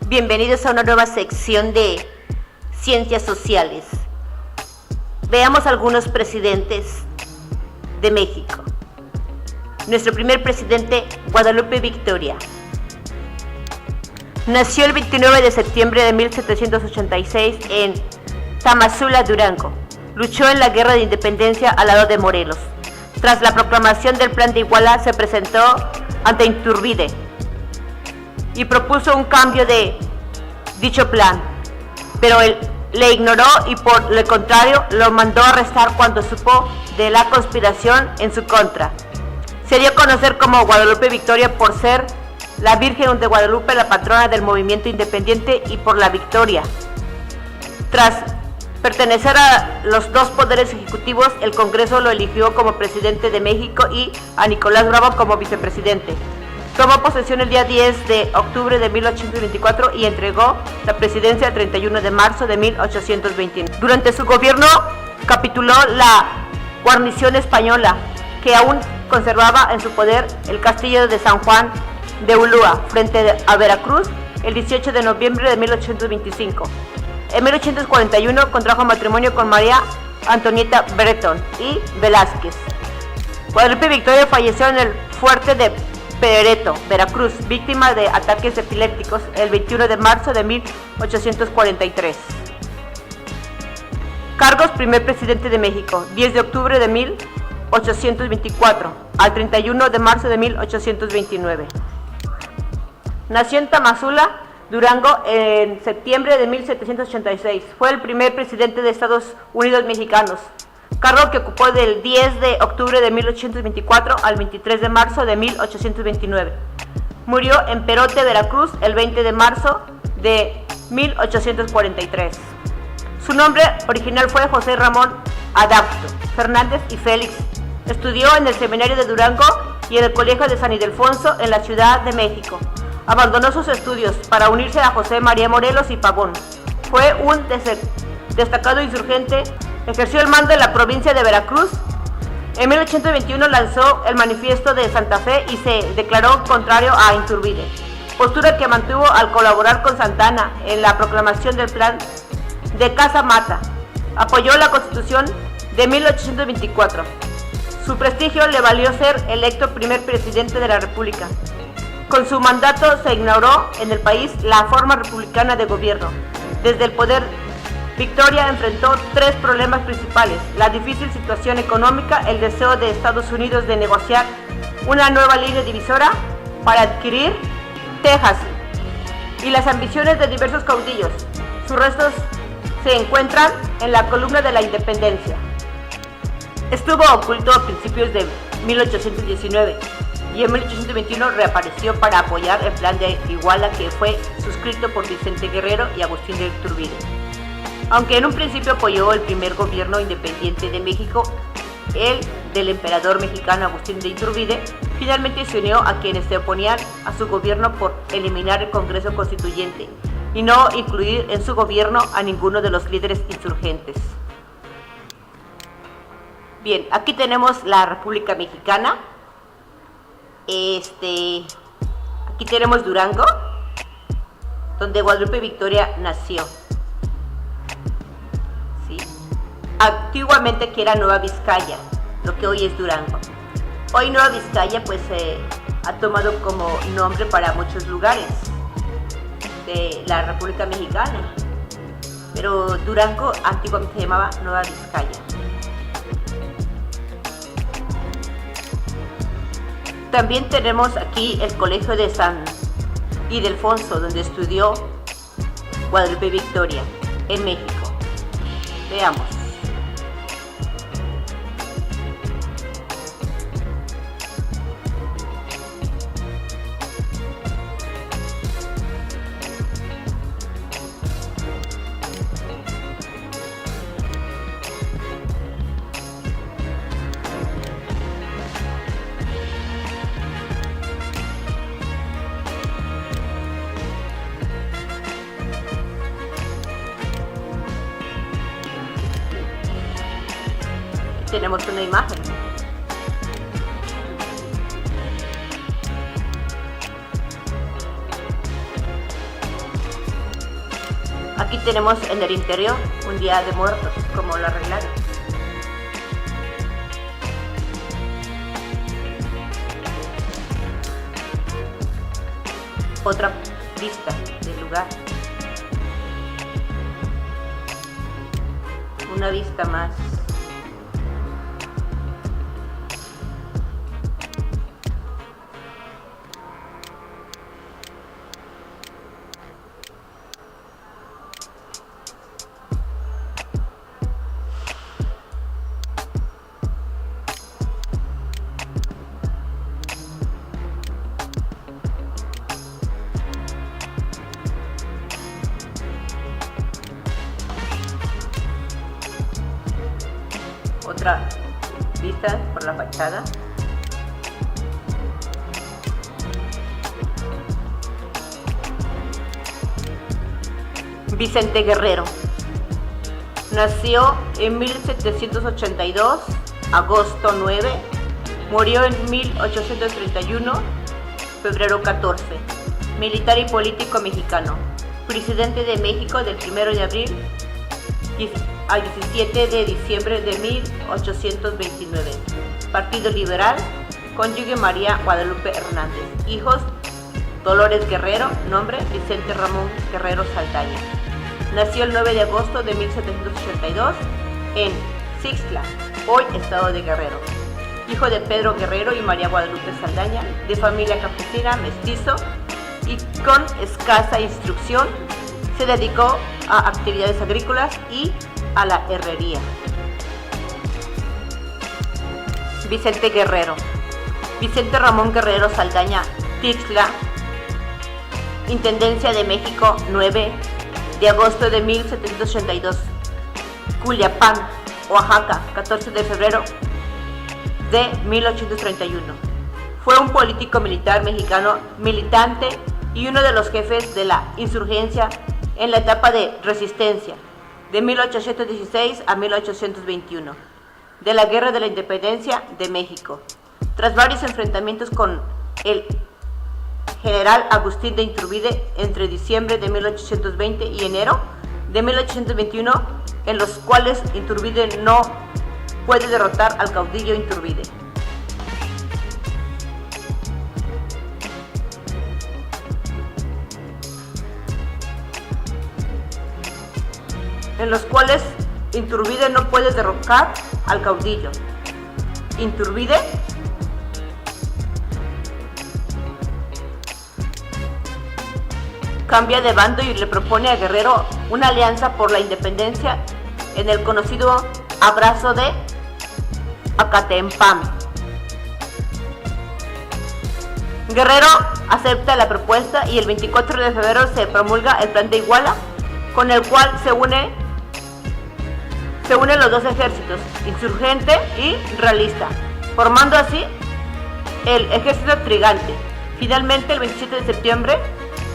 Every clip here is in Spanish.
Bienvenidos a una nueva sección de Ciencias Sociales. Veamos algunos presidentes de México. Nuestro primer presidente, Guadalupe Victoria. Nació el 29 de septiembre de 1786 en Tamazula, Durango. Luchó en la Guerra de Independencia al lado de Morelos. Tras la proclamación del Plan de Iguala, se presentó ante Iturbide y propuso un cambio de dicho plan, pero él le ignoró y por el contrario lo mandó arrestar cuando supo de la conspiración en su contra. Se dio a conocer como Guadalupe Victoria por ser la Virgen de Guadalupe, la patrona del movimiento independiente y por la victoria. Tras pertenecer a los dos poderes ejecutivos, el Congreso lo eligió como presidente de México y a Nicolás Bravo como vicepresidente. Tomó posesión el día 10 de octubre de 1824 y entregó la presidencia el 31 de marzo de 1821. Durante su gobierno capituló la guarnición española, que aún conservaba en su poder el castillo de San Juan de Ulúa, frente a Veracruz, el 18 de noviembre de 1825. En 1841 contrajo matrimonio con María Antonieta Bretón y Velázquez. Guadalupe Victoria falleció en el fuerte de Pereto, Veracruz, víctima de ataques epilépticos el 21 de marzo de 1843. Cargos: primer presidente de México, 10 de octubre de 1824 al 31 de marzo de 1829. Nació en Tamazula, Durango, en septiembre de 1786. Fue el primer presidente de Estados Unidos mexicanos, cargo que ocupó del 10 de octubre de 1824 al 23 de marzo de 1829. Murió en Perote, Veracruz, el 20 de marzo de 1843. Su nombre original fue José Ramón Adausto Fernández y Félix. Estudió en el Seminario de Durango y en el Colegio de San Ildefonso en la Ciudad de México. Abandonó sus estudios para unirse a José María Morelos y Pavón. Fue un destacado insurgente. Ejerció el mando en la provincia de Veracruz. En 1821 lanzó el Manifiesto de Santa Fe y se declaró contrario a Iturbide, postura que mantuvo al colaborar con Santa Anna en la proclamación del Plan de Casamata. Apoyó la Constitución de 1824. Su prestigio le valió ser electo primer presidente de la República. Con su mandato se inauguró en el país la forma republicana de gobierno. Desde el poder, Victoria enfrentó tres problemas principales: la difícil situación económica, el deseo de Estados Unidos de negociar una nueva línea divisora para adquirir Texas y las ambiciones de diversos caudillos. Sus restos se encuentran en la columna de la Independencia. Estuvo oculto a principios de 1819 y en 1821 reapareció para apoyar el Plan de Iguala, que fue suscrito por Vicente Guerrero y Agustín de Iturbide. Aunque en un principio apoyó el primer gobierno independiente de México, el del emperador mexicano Agustín de Iturbide, finalmente se unió a quienes se oponían a su gobierno por eliminar el Congreso Constituyente y no incluir en su gobierno a ninguno de los líderes insurgentes. Bien, aquí tenemos la República Mexicana. Aquí tenemos Durango, donde Guadalupe Victoria nació. ¿Sí? Antiguamente aquí era Nueva Vizcaya, lo que hoy es Durango. Hoy Nueva Vizcaya pues ha tomado como nombre para muchos lugares de la República Mexicana, pero Durango antiguamente se llamaba Nueva Vizcaya. También tenemos aquí el Colegio de San Ildefonso, donde estudió Guadalupe Victoria, en México. Veamos. Tenemos una imagen. Aquí tenemos en el interior un Día de Muertos, como lo arreglaron. Otra vista del lugar. Una vista más. Otra vista por la fachada. Vicente Guerrero. Nació en 1782, agosto 9. Murió en 1831, febrero 14. Militar y político mexicano. Presidente de México del 1 de abril al 17 de diciembre de 1829. Partido Liberal, cónyuge María Guadalupe Hernández. Hijos: Dolores Guerrero, nombre Vicente Ramón Guerrero Saldaña. Nació el 9 de agosto de 1782 en Xixtla, hoy estado de Guerrero. Hijo de Pedro Guerrero y María Guadalupe Saldaña, de familia campesina, mestizo y con escasa instrucción, se dedicó a actividades agrícolas y a la herrería. Vicente Guerrero. Vicente Ramón Guerrero Saldaña, Tixla, Intendencia de México, 9 de agosto de 1782. Culiapán, Oaxaca, 14 de febrero de 1831. Fue un político militar mexicano, militante y uno de los jefes de la insurgencia en la etapa de resistencia de 1816 a 1821 de la Guerra de la Independencia de México. Tras varios enfrentamientos con el general Agustín de Iturbide entre diciembre de 1820 y enero de 1821, en los cuales Iturbide no puede derrotar al caudillo Iturbide. En los cuales Iturbide no puede derrocar al caudillo. Iturbide cambia de bando y le propone a Guerrero una alianza por la independencia en el conocido Abrazo de Acatempame. Guerrero acepta la propuesta y el 24 de febrero se promulga el Plan de Iguala, con el cual se unen los dos ejércitos, insurgente y realista, formando así el ejército trigante. Finalmente, el 27 de septiembre,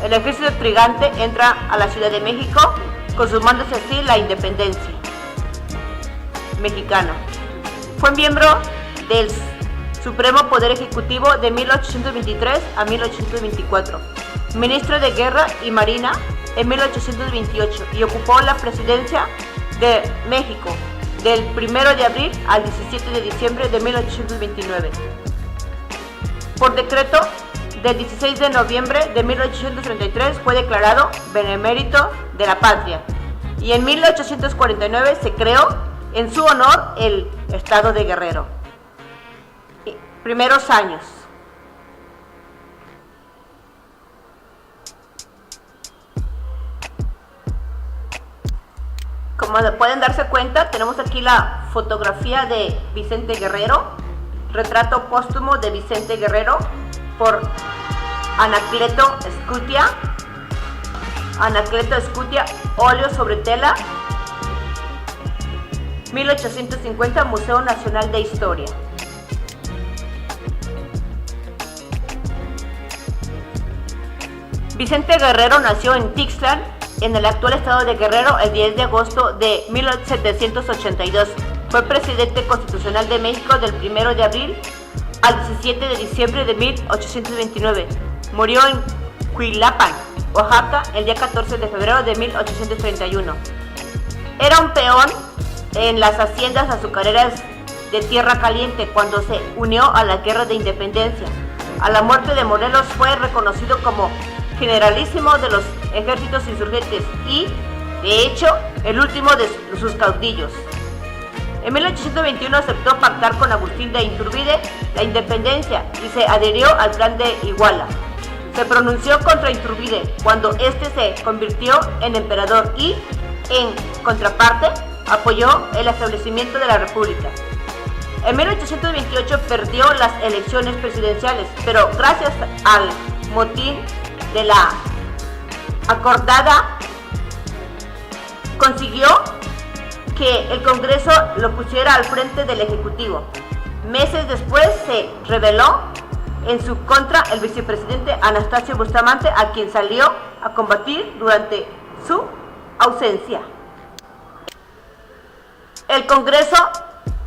el ejército trigante entra a la Ciudad de México, consumándose así la independencia mexicana. Fue miembro del Supremo Poder Ejecutivo de 1823 a 1824, ministro de Guerra y Marina en 1828 y ocupó la presidencia de México del 1 de abril al 17 de diciembre de 1829. Por decreto del 16 de noviembre de 1833 fue declarado benemérito de la patria y en 1849 se creó en su honor el estado de Guerrero. Primeros años. Como pueden darse cuenta, tenemos aquí la fotografía de Vicente Guerrero, retrato póstumo de Vicente Guerrero por Anacleto Scutia. Anacleto Scutia, óleo sobre tela, 1850, Museo Nacional de Historia. Vicente Guerrero nació en Tixlan, en el actual estado de Guerrero, el 10 de agosto de 1782. Fue presidente constitucional de México del 1 de abril al 17 de diciembre de 1829. Murió en Cuilapán, Oaxaca, el día 14 de febrero de 1831. Era un peón en las haciendas azucareras de Tierra Caliente cuando se unió a la Guerra de Independencia. A la muerte de Morelos fue reconocido como generalísimo de los ejércitos insurgentes y, de hecho, el último de sus caudillos. En 1821 aceptó pactar con Agustín de Iturbide la independencia y se adhirió al Plan de Iguala. Se pronunció contra Iturbide cuando éste se convirtió en emperador y, en contraparte, apoyó el establecimiento de la República. En 1828 perdió las elecciones presidenciales, pero gracias al motín de la acordada consiguió que el Congreso lo pusiera al frente del Ejecutivo. Meses después se rebeló en su contra el vicepresidente Anastasio Bustamante, a quien salió a combatir durante su ausencia. El Congreso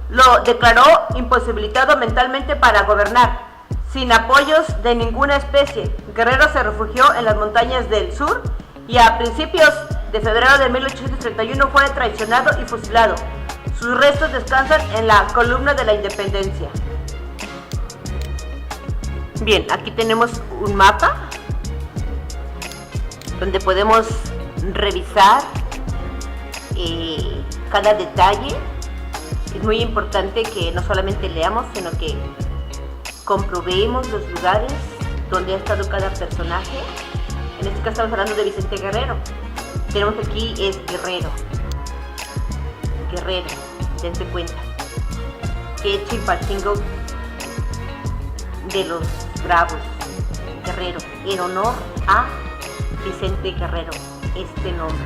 lo declaró imposibilitado mentalmente para gobernar, sin apoyos de ninguna especie. Guerrero se refugió en las montañas del sur y a principios de febrero de 1831 fue traicionado y fusilado. Sus restos descansan en la columna de la Independencia. Bien, aquí tenemos un mapa donde podemos revisar cada detalle. Es muy importante que no solamente leamos, sino que comprobemos los lugares donde ha estado cada personaje. En este caso estamos hablando de Vicente Guerrero. Tenemos aquí es Guerrero, dense cuenta, que es Chilpancingo de los Bravos, Guerrero, en honor a Vicente Guerrero, este nombre.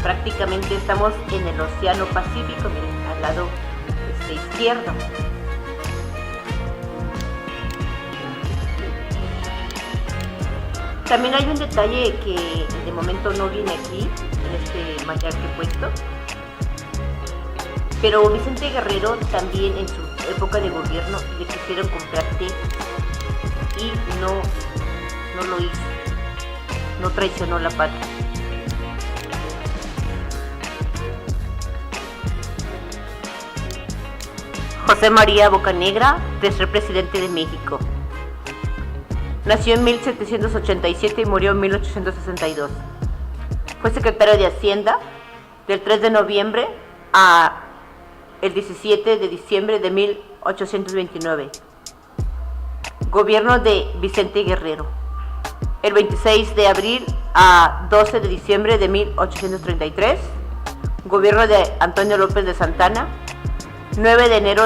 Prácticamente estamos en el Océano Pacífico, miren, al lado izquierdo. También hay un detalle que de momento no viene aquí, en este mapa que he puesto, pero Vicente Guerrero también en su época de gobierno le quisieron comprar té y no lo hizo, no traicionó la patria. José María Bocanegra, tercer presidente de México. Nació en 1787 y murió en 1862. Fue secretario de Hacienda del 3 de noviembre a el 17 de diciembre de 1829. Gobierno de Vicente Guerrero. El 26 de abril a 12 de diciembre de 1833. Gobierno de Antonio López de Santana. 9 de enero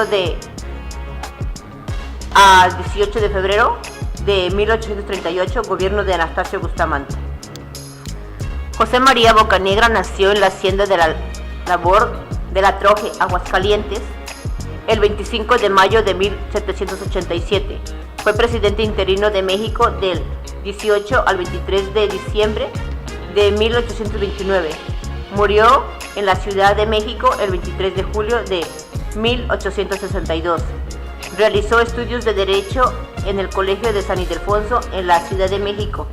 a 18 de febrero de 1838, gobierno de Anastasio Bustamante. José María Bocanegra nació en la hacienda de la Labor de la Troje, Aguascalientes, el 25 de mayo de 1787. Fue presidente interino de México del 18 al 23 de diciembre de 1829. Murió en la Ciudad de México el 23 de julio de 1862. Realizó estudios de Derecho en el Colegio de San Ildefonso en la Ciudad de México.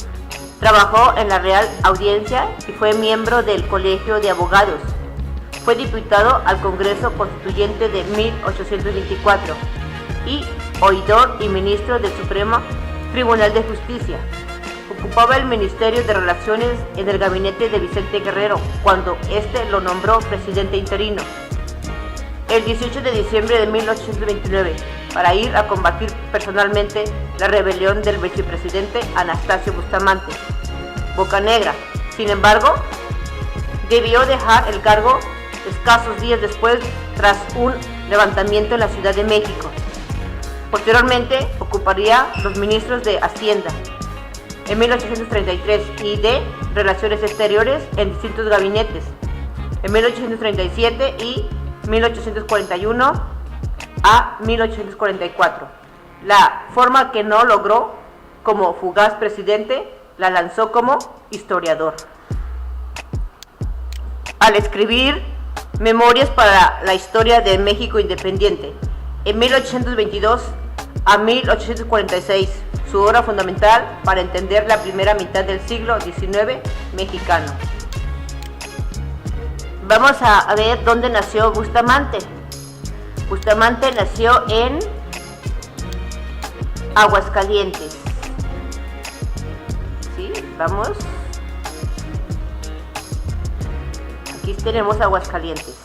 Trabajó en la Real Audiencia y fue miembro del Colegio de Abogados. Fue diputado al Congreso Constituyente de 1824 y oidor y ministro del Supremo Tribunal de Justicia. Ocupaba el Ministerio de Relaciones en el gabinete de Vicente Guerrero cuando éste lo nombró presidente interino. El 18 de diciembre de 1829, para ir a combatir personalmente la rebelión del vicepresidente Anastasio Bustamante. Bocanegra, sin embargo, debió dejar el cargo escasos días después tras un levantamiento en la Ciudad de México. Posteriormente ocuparía los ministros de Hacienda en 1833 y de Relaciones Exteriores en distintos gabinetes en 1837 y 1841 a 1844. La forma que no logró como fugaz presidente la lanzó como historiador. Al escribir Memorias para la Historia de México Independiente, en 1822 a 1846, su obra fundamental para entender la primera mitad del siglo XIX mexicano. Vamos a ver dónde nació Bustamante. Bustamante nació en Aguascalientes. ¿Sí? Vamos. Aquí tenemos Aguascalientes.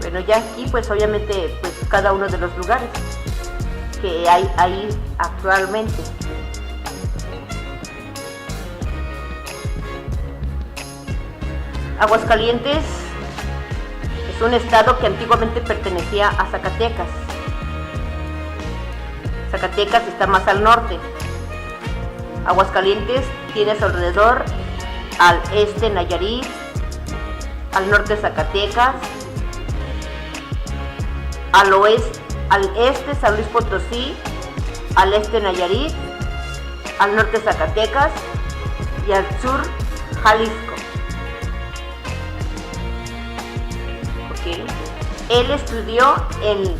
Bueno, ya aquí pues obviamente pues cada uno de los lugares que hay ahí actualmente. Aguascalientes es un estado que antiguamente pertenecía a Zacatecas. Zacatecas está más al norte. Aguascalientes tiene a su alrededor al este Nayarit, al norte Zacatecas, al este San Luis Potosí, al este Nayarit, al norte Zacatecas y al sur Jalisco. Okay. Él estudió en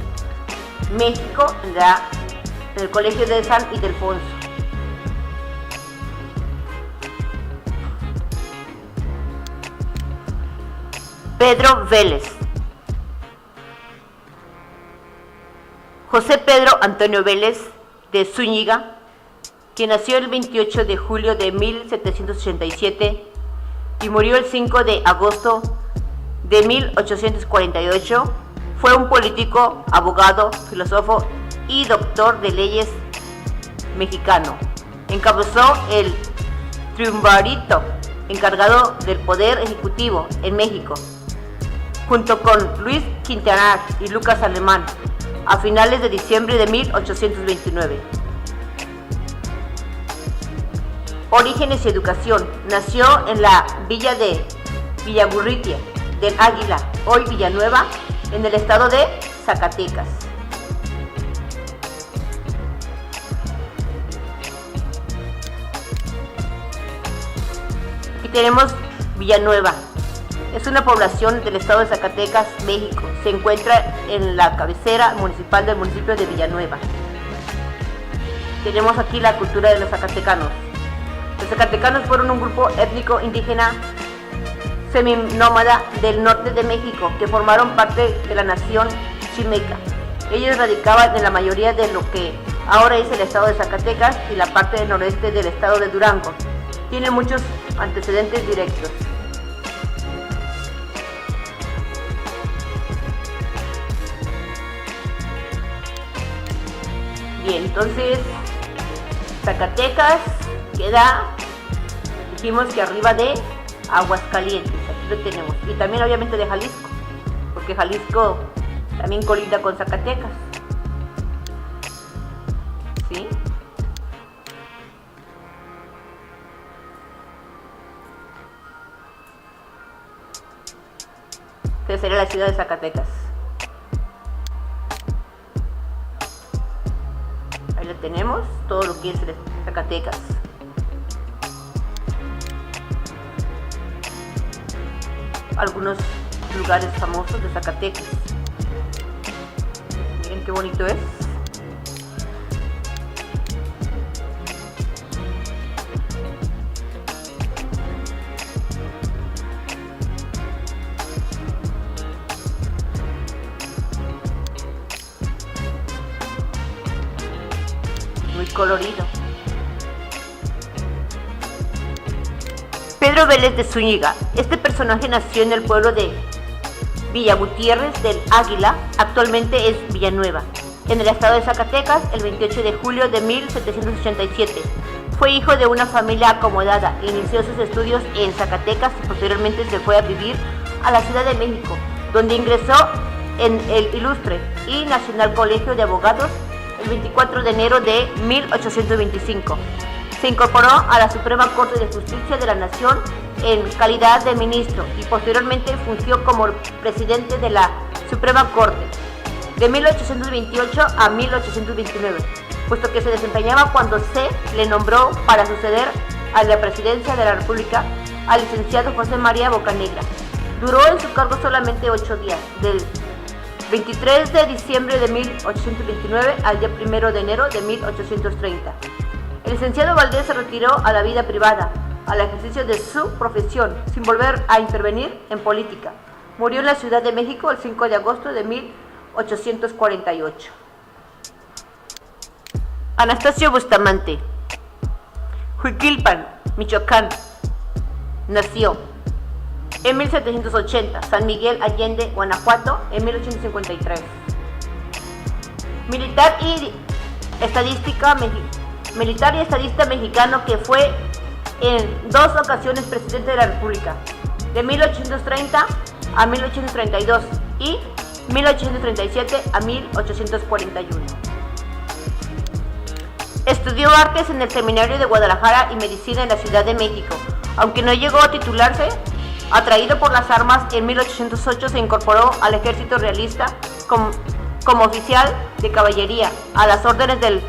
México en el Colegio de San Ildefonso. Pedro Vélez. José Pedro Antonio Vélez de Zúñiga, quien nació el 28 de julio de 1787 y murió el 5 de agosto de 1848, fue un político, abogado, filósofo y doctor de leyes mexicano. Encabezó el triunvirato encargado del poder ejecutivo en México, junto con Luis Quintanar y Lucas Alemán, a finales de diciembre de 1829. Orígenes y educación. Nació en la villa de Villagurritia del Águila, hoy Villanueva, en el estado de Zacatecas. Aquí tenemos Villanueva. Es una población del estado de Zacatecas, México. Se encuentra en la cabecera municipal del municipio de Villanueva. Tenemos aquí la cultura de los zacatecanos. Los zacatecanos fueron un grupo étnico indígena seminómada del norte de México que formaron parte de la nación chimeca. Ellos radicaban en la mayoría de lo que ahora es el estado de Zacatecas y la parte del noreste del estado de Durango. Tienen muchos antecedentes directos. Bien, entonces Zacatecas queda, dijimos que arriba de Aguascalientes, aquí lo tenemos, y también obviamente de Jalisco, porque Jalisco también colinda con Zacatecas, ¿sí? Entonces sería la ciudad de Zacatecas. Ahí lo tenemos, todo lo que es Zacatecas. Algunos lugares famosos de Zacatecas. Miren qué bonito es. Muy colorido. Pedro Vélez de Zúñiga. Este personaje nació en el pueblo de Villa Gutiérrez del Águila, actualmente es Villanueva, en el estado de Zacatecas, el 28 de julio de 1787. Fue hijo de una familia acomodada, inició sus estudios en Zacatecas y posteriormente se fue a vivir a la Ciudad de México, donde ingresó en el Ilustre y Nacional Colegio de Abogados el 24 de enero de 1825. Se incorporó a la Suprema Corte de Justicia de la Nación en calidad de ministro y posteriormente fungió como presidente de la Suprema Corte de 1828 a 1829, puesto que se desempeñaba cuando se le nombró para suceder a la presidencia de la República al licenciado José María Bocanegra. Duró en su cargo solamente 8 días, del 23 de diciembre de 1829 al día 1 de enero de 1830. El licenciado Valdés se retiró a la vida privada, al ejercicio de su profesión, sin volver a intervenir en política. Murió en la Ciudad de México el 5 de agosto de 1848. Anastasio Bustamante, Jiquilpan, Michoacán. Nació en 1780, San Miguel Allende, Guanajuato, en 1853. Militar y estadista mexicano que fue en 2 ocasiones presidente de la República, de 1830 a 1832 y 1837 a 1841. Estudió artes en el Seminario de Guadalajara y medicina en la Ciudad de México. Aunque no llegó a titularse, atraído por las armas, en 1808 se incorporó al ejército realista como oficial de caballería, a las órdenes del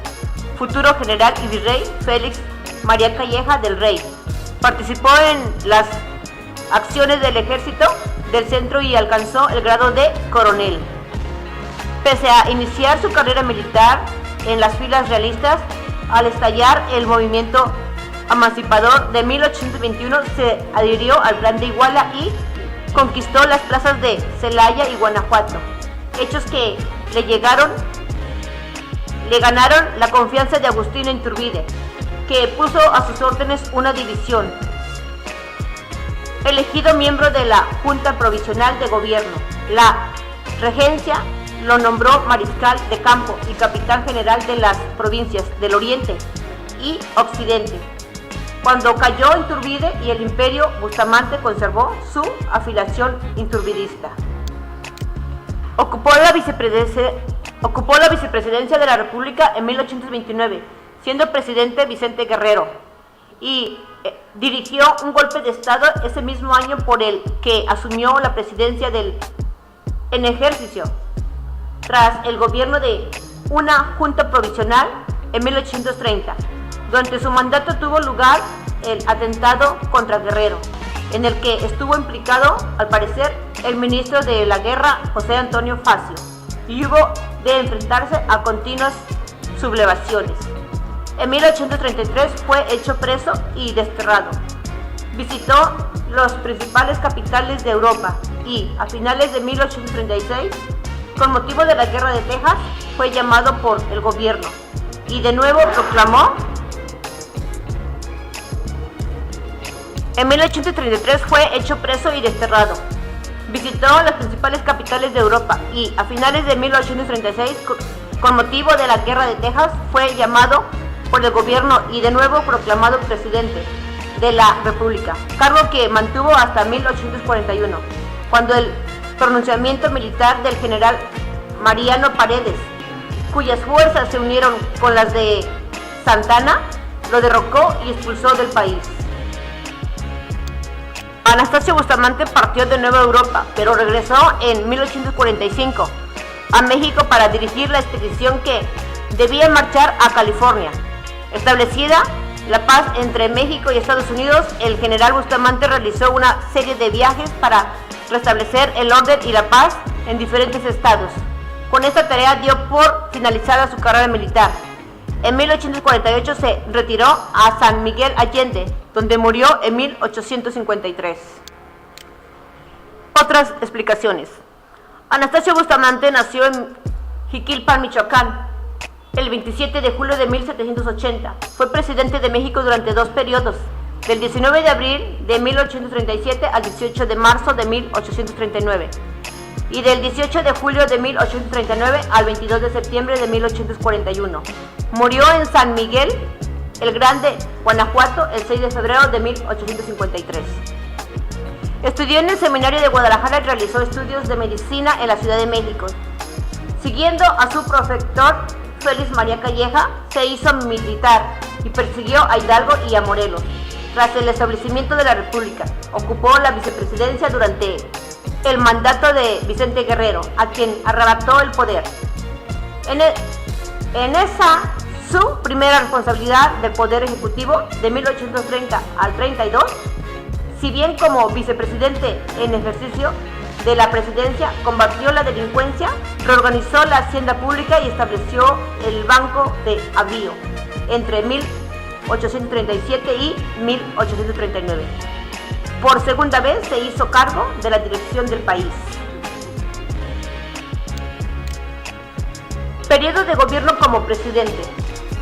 futuro general y virrey Félix María Calleja del Rey. Participó en las acciones del ejército del centro y alcanzó el grado de coronel. Pese a iniciar su carrera militar en las filas realistas, al estallar el movimiento emancipador de 1821 se adhirió al Plan de Iguala y conquistó las plazas de Celaya y Guanajuato, hechos que le ganaron la confianza de Agustín Iturbide, que puso a sus órdenes una división. Elegido miembro de la Junta Provisional de Gobierno, la regencia lo nombró mariscal de campo y capitán general de las provincias del Oriente y Occidente. Cuando cayó Iturbide y el imperio, Bustamante conservó su afiliación iturbidista. Ocupó la vicepresidencia de la República en 1829, siendo presidente Vicente Guerrero, y dirigió un golpe de Estado ese mismo año por el que asumió la presidencia en ejercicio, tras el gobierno de una junta provisional en 1830. Durante su mandato tuvo lugar el atentado contra Guerrero, en el que estuvo implicado, al parecer, el ministro de la Guerra, José Antonio Facio, y hubo de enfrentarse a continuas sublevaciones. En 1833 fue hecho preso y desterrado. Visitó las principales capitales de Europa y, a finales de 1836, con motivo de la Guerra de Texas, fue llamado por el gobierno y de nuevo proclamó. En 1833 fue hecho preso y desterrado. Visitó las principales capitales de Europa y, a finales de 1836, con motivo de la Guerra de Texas, fue llamado por el gobierno y de nuevo proclamado presidente de la República, cargo que mantuvo hasta 1841, cuando el pronunciamiento militar del general Mariano Paredes, cuyas fuerzas se unieron con las de Santana, lo derrocó y expulsó del país. Anastasio Bustamante partió de nuevo a Europa, pero regresó en 1845 a México para dirigir la expedición que debía marchar a California. Establecida la paz entre México y Estados Unidos, el general Bustamante realizó una serie de viajes para restablecer el orden y la paz en diferentes estados. Con esta tarea dio por finalizada su carrera militar. En 1848 se retiró a San Miguel Allende, donde murió en 1853. Otras explicaciones. Anastasio Bustamante nació en Jiquilpan, Michoacán, el 27 de julio de 1780. Fue presidente de México durante 2 periodos, del 19 de abril de 1837 al 18 de marzo de 1839, y del 18 de julio de 1839 al 22 de septiembre de 1841. Murió en San Miguel el Grande, Guanajuato, el 6 de febrero de 1853. Estudió en el Seminario de Guadalajara y realizó estudios de medicina en la Ciudad de México. Siguiendo a su protector Félix María Calleja, se hizo militar y persiguió a Hidalgo y a Morelos. Tras el establecimiento de la República, ocupó la vicepresidencia durante el mandato de Vicente Guerrero, a quien arrebató el poder. En esa su primera responsabilidad del Poder Ejecutivo, de 1830 al 32, Si bien como vicepresidente en ejercicio de la presidencia combatió la delincuencia, reorganizó la hacienda pública y estableció el Banco de Avío entre 1837 y 1839. Por segunda vez se hizo cargo de la dirección del país. Periodo de gobierno como presidente,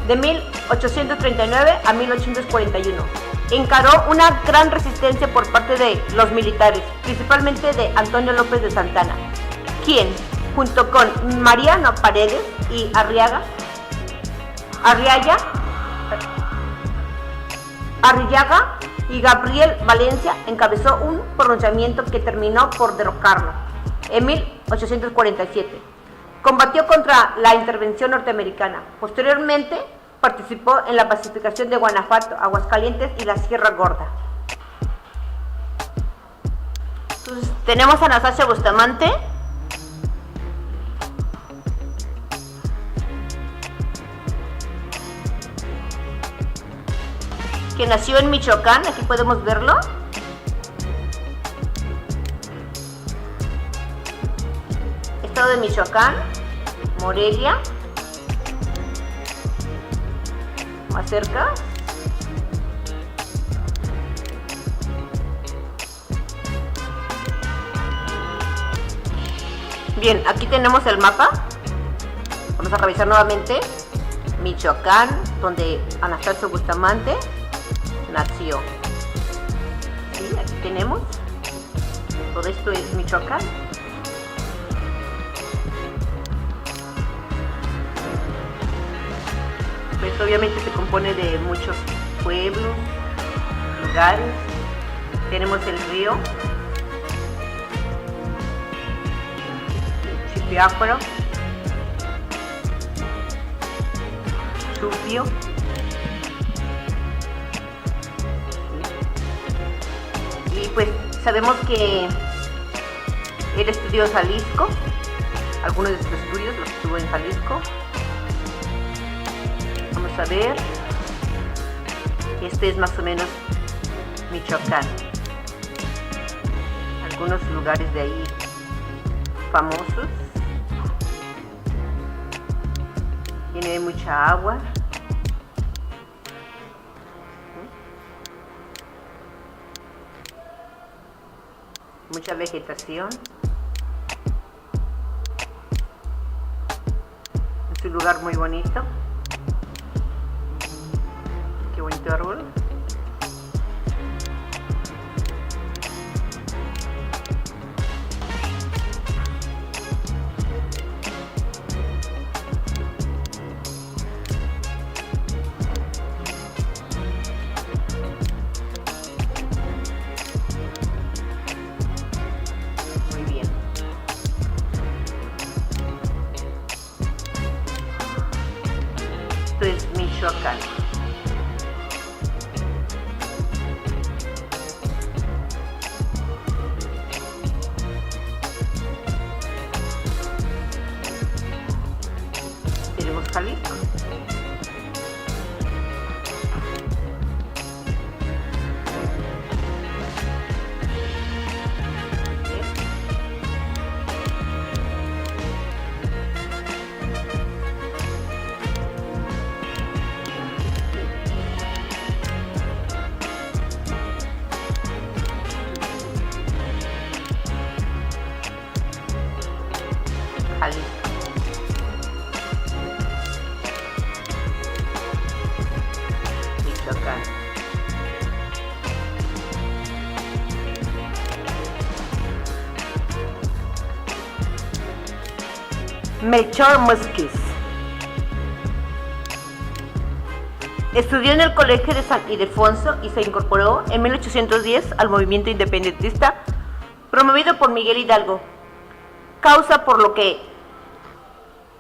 de 1839 a 1841. Encaró una gran resistencia por parte de los militares, principalmente de Antonio López de Santana, quien, junto con Mariano Paredes y Arriaga y Gabriel Valencia, encabezó un pronunciamiento que terminó por derrocarlo en 1847. Combatió contra la intervención norteamericana. Posteriormente, participó en la pacificación de Guanajuato, Aguascalientes y la Sierra Gorda. Entonces, tenemos a Anastacio Bustamante, que nació en Michoacán, aquí podemos verlo. Estado de Michoacán, Morelia, más cerca. Bien, aquí tenemos el mapa. Vamos a revisar nuevamente. Michoacán, donde Anastacio Bustamante nació. Sí, aquí tenemos. Todo esto es Michoacán. Pues obviamente se compone de muchos pueblos, lugares. Tenemos el río Chipiácuaro, Supio, y pues sabemos que él estudió en Jalisco, algunos de sus estudios los tuvo en Jalisco. Vamos a ver, este es más o menos Michoacán, algunos lugares de ahí famosos. Tiene mucha agua. Mucha vegetación. Es un lugar muy bonito. Qué bonito árbol. Esto es Michoacán. Tenemos Jalisco. Michoacán. Melchor Múzquiz. Estudió en el Colegio de San Ildefonso y se incorporó en 1810 al movimiento independentista promovido por Miguel Hidalgo, causa por lo que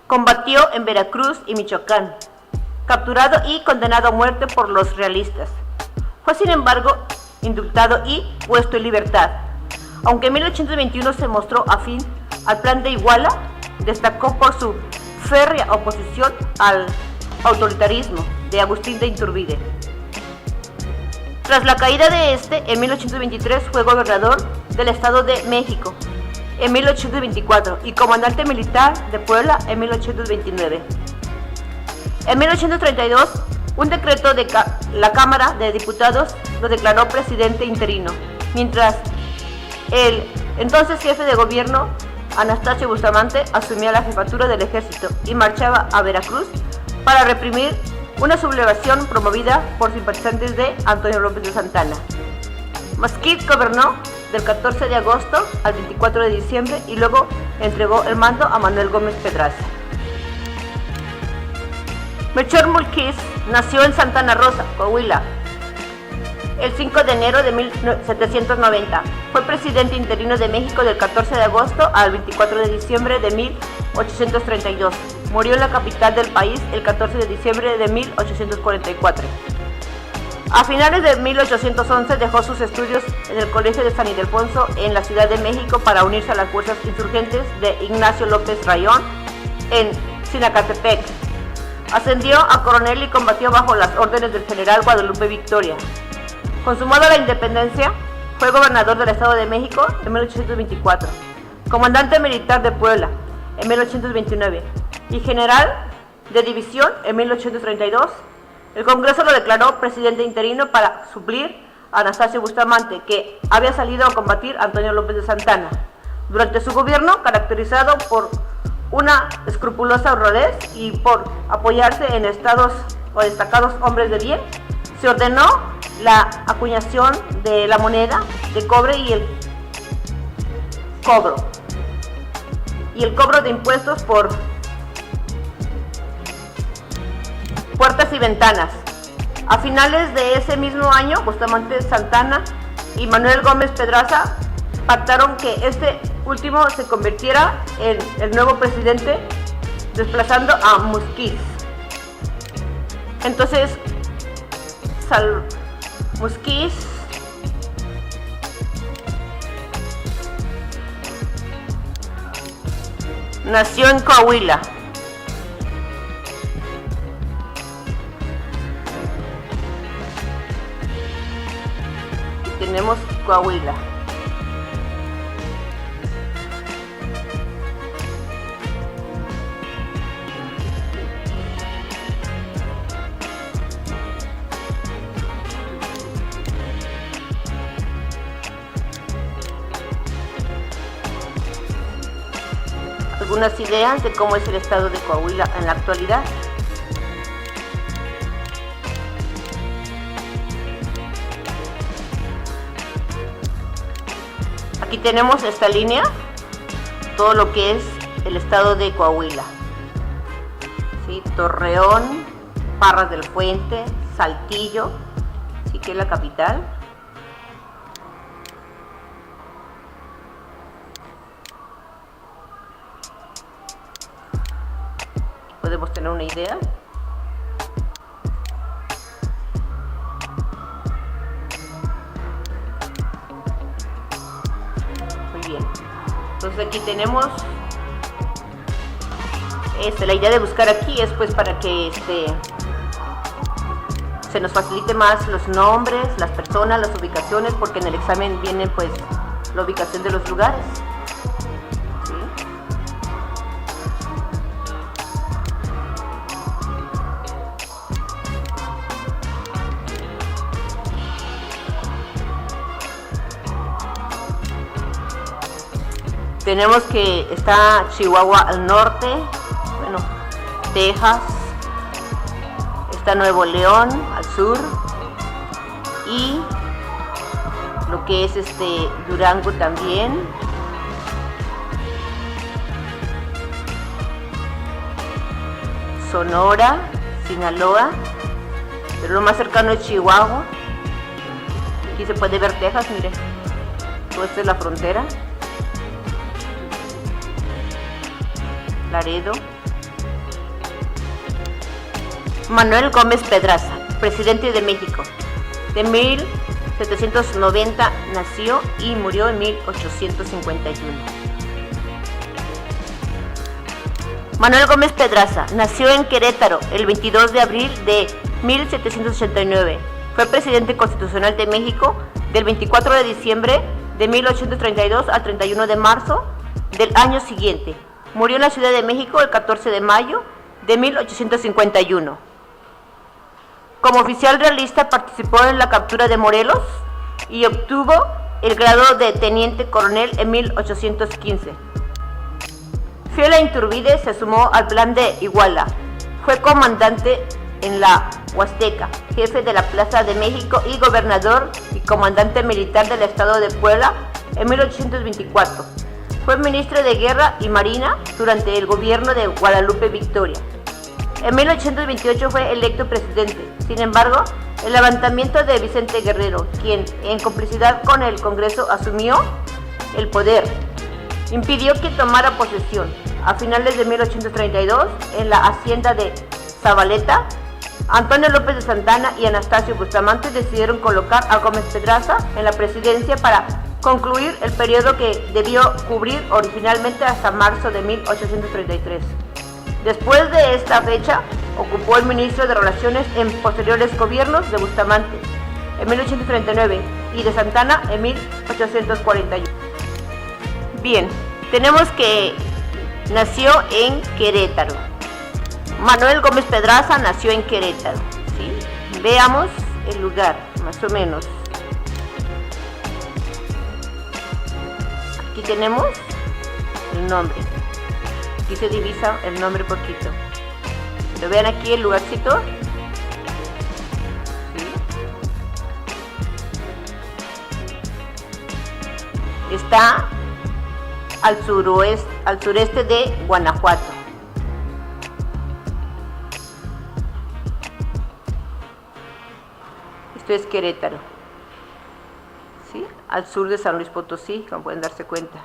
combatió en Veracruz y Michoacán, capturado y condenado a muerte por los realistas. Fue sin embargo indultado y puesto en libertad. Aunque en 1821 se mostró afín al plan de Iguala, destacó por su férrea oposición al autoritarismo de Agustín de Iturbide. Tras la caída de este, en 1823 fue gobernador del Estado de México en 1824 y comandante militar de Puebla en 1829. En 1832, un decreto de la Cámara de Diputados lo declaró presidente interino, mientras el entonces jefe de gobierno, Anastasio Bustamante, asumía la jefatura del ejército y marchaba a Veracruz para reprimir una sublevación promovida por simpatizantes de Antonio López de Santana. Mosquiz gobernó del 14 de agosto al 24 de diciembre y luego entregó el mando a Manuel Gómez Pedraza. Melchor Múzquiz nació en Santa Ana Rosa, Coahuila, el 5 de enero de 1790. Fue presidente interino de México del 14 de agosto al 24 de diciembre de 1832. Murió en la capital del país el 14 de diciembre de 1844. A finales de 1811 dejó sus estudios en el Colegio de San Ildefonso en la Ciudad de México para unirse a las fuerzas insurgentes de Ignacio López Rayón en Sinacatepec. Ascendió a coronel y combatió bajo las órdenes del general Guadalupe Victoria. Consumada la independencia, fue gobernador del Estado de México en 1824, comandante militar de Puebla en 1829 y general de división en 1832. El Congreso lo declaró presidente interino para suplir a Anastasio Bustamante, que había salido a combatir a Antonio López de Santana. Durante su gobierno, caracterizado por una escrupulosa honradez y por apoyarse en estados o destacados hombres de bien, se ordenó la acuñación de la moneda de cobre y el cobro de impuestos por puertas y ventanas. A finales de ese mismo año, Bustamante Santana y Manuel Gómez Pedraza pactaron que este último se convirtiera en el nuevo presidente, desplazando a Múzquiz. Entonces, Múzquiz nació en Coahuila. Tenemos Coahuila. Algunas ideas de cómo es el estado de Coahuila en la actualidad. Aquí tenemos esta línea, todo lo que es el estado de Coahuila. ¿Sí? Torreón, Parras del Fuente, Saltillo, sí, que es la capital. Podemos tener una idea. Entonces aquí tenemos la idea de buscar aquí es pues para que se nos facilite más los nombres, las personas, las ubicaciones, porque en el examen viene pues la ubicación de los lugares. ¿Sí? Tenemos que está Chihuahua al norte, bueno, Texas, está Nuevo León al sur y lo que es Durango también. Sonora, Sinaloa, pero lo más cercano es Chihuahua. Aquí se puede ver Texas, mire, toda esta es la frontera. Laredo. Manuel Gómez Pedraza, presidente de México. De 1790 nació y murió en 1851. Manuel Gómez Pedraza nació en Querétaro el 22 de abril de 1789. Fue presidente constitucional de México del 24 de diciembre de 1832 al 31 de marzo del año siguiente. Murió en la Ciudad de México el 14 de mayo de 1851. Como oficial realista participó en la captura de Morelos y obtuvo el grado de teniente coronel en 1815. Fiel a Iturbide, se sumó al Plan de Iguala. Fue comandante en la Huasteca, jefe de la Plaza de México y gobernador y comandante militar del estado de Puebla en 1824. Fue ministro de Guerra y Marina durante el gobierno de Guadalupe Victoria. En 1828 fue electo presidente. Sin embargo, el levantamiento de Vicente Guerrero, quien en complicidad con el Congreso asumió el poder, impidió que tomara posesión. A finales de 1832, en la hacienda de Zabaleta, Antonio López de Santana y Anastasio Bustamante decidieron colocar a Gómez Pedraza en la presidencia para concluir el periodo que debió cubrir originalmente hasta marzo de 1833. Después de esta fecha, ocupó el ministro de Relaciones en posteriores gobiernos de Bustamante en 1839 y de Santana en 1841. Bien, tenemos que nació en Querétaro. Manuel Gómez Pedraza nació en Querétaro, ¿sí? Veamos el lugar, más o menos. Aquí tenemos el nombre. Aquí se divisa el nombre poquito. Pero vean aquí el lugarcito. ¿Sí? Está al sureste de Guanajuato. Esto es Querétaro, ¿sí? Al sur de San Luis Potosí, como pueden darse cuenta.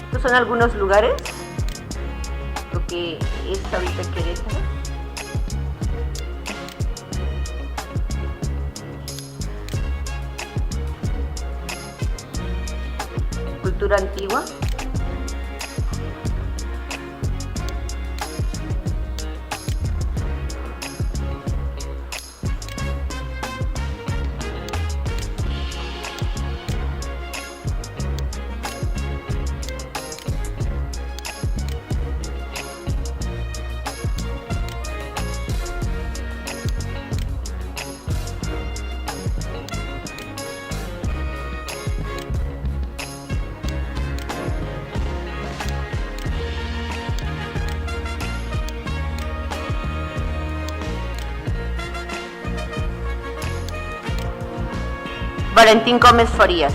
Estos son algunos lugares, lo que es ahorita Querétaro. Cultura antigua. Valentín Gómez Farías.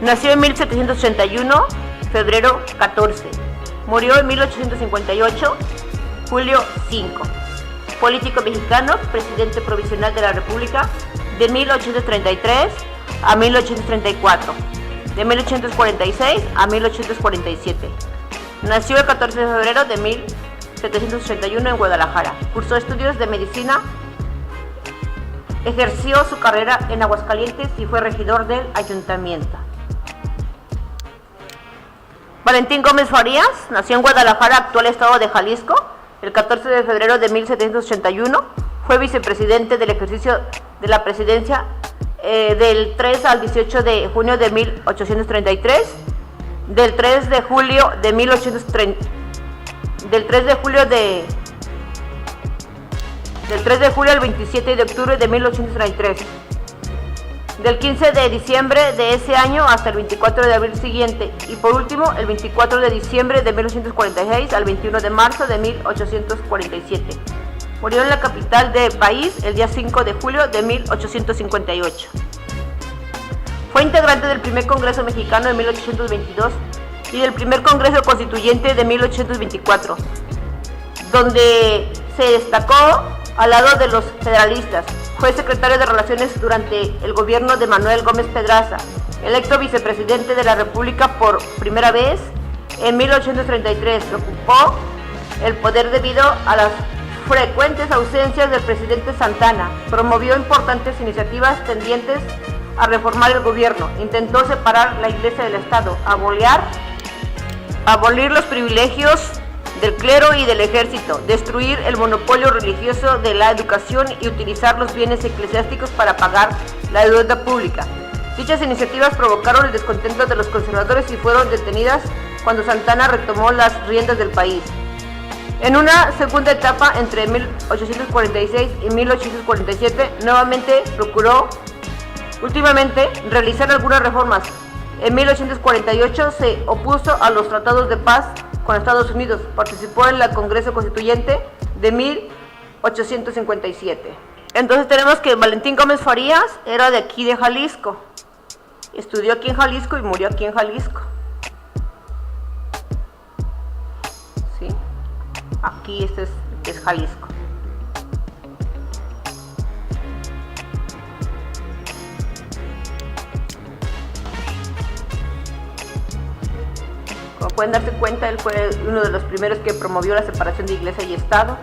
Nació en 1781, febrero 14. Murió en 1858, julio 5. Político mexicano, presidente provisional de la República de 1833 a 1834, de 1846 a 1847. Nació el 14 de febrero de 1781 en Guadalajara. Cursó estudios de medicina. Ejerció su carrera en Aguascalientes y fue regidor del ayuntamiento. Valentín Gómez Farías nació en Guadalajara, actual estado de Jalisco, el 14 de febrero de 1781. Fue vicepresidente del ejercicio de la presidencia del 3 al 18 de junio de 1833, del 3 de julio de 1830, del 3 de julio al 27 de octubre de 1833, del 15 de diciembre de ese año hasta el 24 de abril siguiente, y por último el 24 de diciembre de 1846 al 21 de marzo de 1847. Murió en la capital del país el día 5 de julio de 1858. Fue integrante del primer Congreso Mexicano de 1822 y del primer Congreso Constituyente de 1824, donde se destacó al lado de los federalistas. Fue secretario de Relaciones durante el gobierno de Manuel Gómez Pedraza, electo vicepresidente de la República por primera vez en 1833. Ocupó el poder debido a las frecuentes ausencias del presidente Santana. Promovió importantes iniciativas tendientes a reformar el gobierno. Intentó separar la Iglesia del Estado, abolir los privilegios del clero y del ejército, destruir el monopolio religioso de la educación y utilizar los bienes eclesiásticos para pagar la deuda pública. Dichas iniciativas provocaron el descontento de los conservadores y fueron detenidas cuando Santana retomó las riendas del país. En una segunda etapa, entre 1846 y 1847, nuevamente procuró realizar algunas reformas. En 1848 se opuso a los tratados de paz con Estados Unidos. Participó en el Congreso Constituyente de 1857. Entonces tenemos que Valentín Gómez Farías era de aquí de Jalisco. Estudió aquí en Jalisco y murió aquí en Jalisco. ¿Sí? Aquí este es Jalisco. Como pueden darse cuenta, él fue uno de los primeros que promovió la separación de Iglesia y Estado,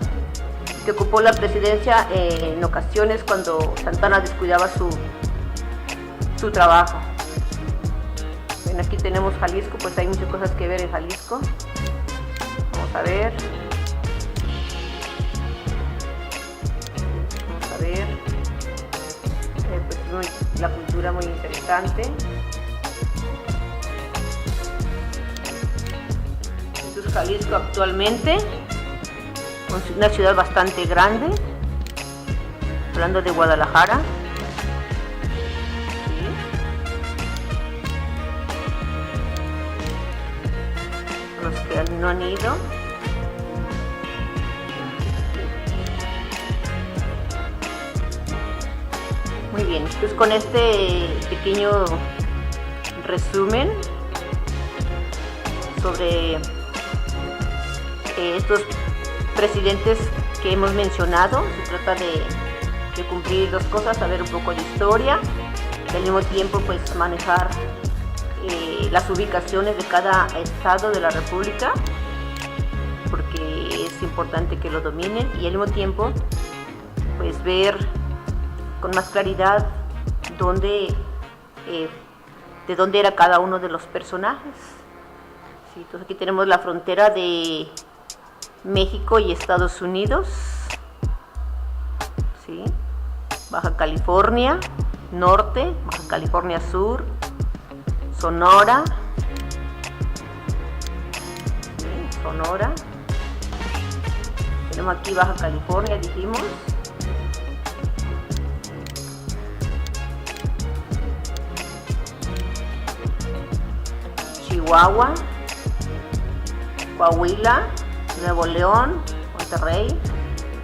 que ocupó la presidencia en ocasiones cuando Santana descuidaba su trabajo. Bueno, aquí tenemos Jalisco, pues hay muchas cosas que ver en Jalisco. Vamos a ver. Pues la cultura muy interesante. Esto es Jalisco actualmente. Es una ciudad bastante grande. Hablando de Guadalajara. Los que no han ido. Muy bien, pues con este pequeño resumen sobre estos presidentes que hemos mencionado, se trata de cumplir dos cosas: saber un poco de historia y al mismo tiempo pues manejar las ubicaciones de cada estado de la República, porque es importante que lo dominen, y al mismo tiempo pues ver con más claridad de dónde era cada uno de los personajes. Sí, entonces aquí tenemos la frontera de México y Estados Unidos. ¿Sí? Baja California Norte, Baja California Sur, Sonora. ¿Sí? Sonora. Tenemos aquí Baja California, dijimos. Chihuahua, Coahuila, Nuevo León, Monterrey,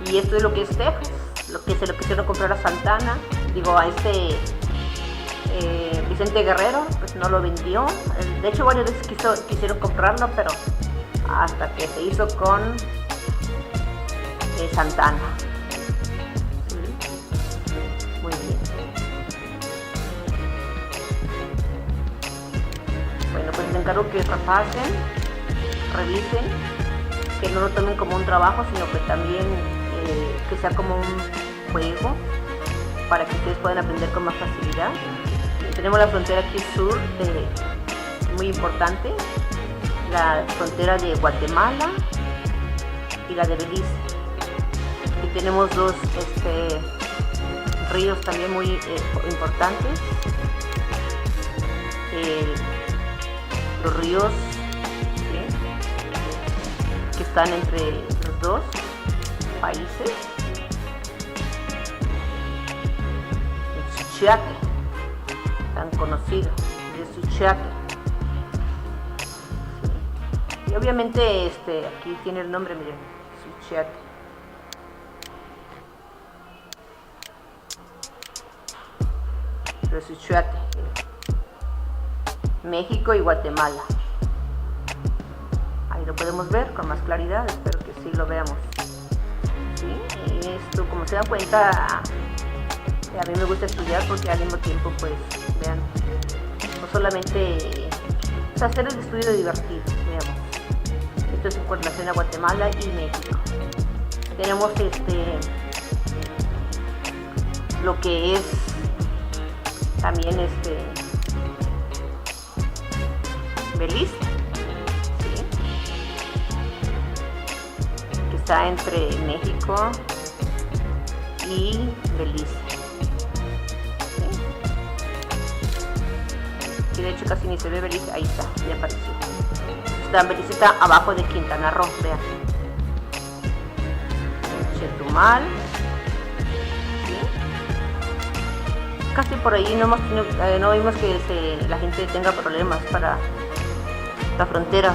y esto es lo que es Texas, lo que se lo quisieron comprar a Santana, a Vicente Guerrero, pues no lo vendió. De hecho varias veces quisieron comprarlo, pero hasta que se hizo con Santana. ¿Sí? Muy bien. Bueno, pues les encargo que repasen, revisen, que no lo tomen como un trabajo, sino que también que sea como un juego para que ustedes puedan aprender con más facilidad. Tenemos la frontera aquí sur, muy importante, la frontera de Guatemala y la de Belice. Y tenemos dos ríos también muy importantes. Los ríos, ¿sí?, que están entre los dos países. El Suchiate, tan conocido, el Suchiate. Sí. Y obviamente aquí tiene el nombre, miren, Suchiate. El Suchiate. México y Guatemala. Ahí lo podemos ver con más claridad, espero que sí lo veamos. ¿Sí? Esto, como se dan cuenta, a mí me gusta estudiar porque al mismo tiempo, pues, vean, no solamente hacer el estudio divertido, veamos. Esto es en relación a Guatemala y México. Tenemos lo que es también Belice, ¿sí? Que está entre México y Belice, ¿sí? Y de hecho casi ni se ve Belice, ahí está, ya apareció. Belice está abajo de Quintana Roo, vean. Chetumal, ¿sí? Casi por ahí no vimos que la gente tenga problemas para la frontera.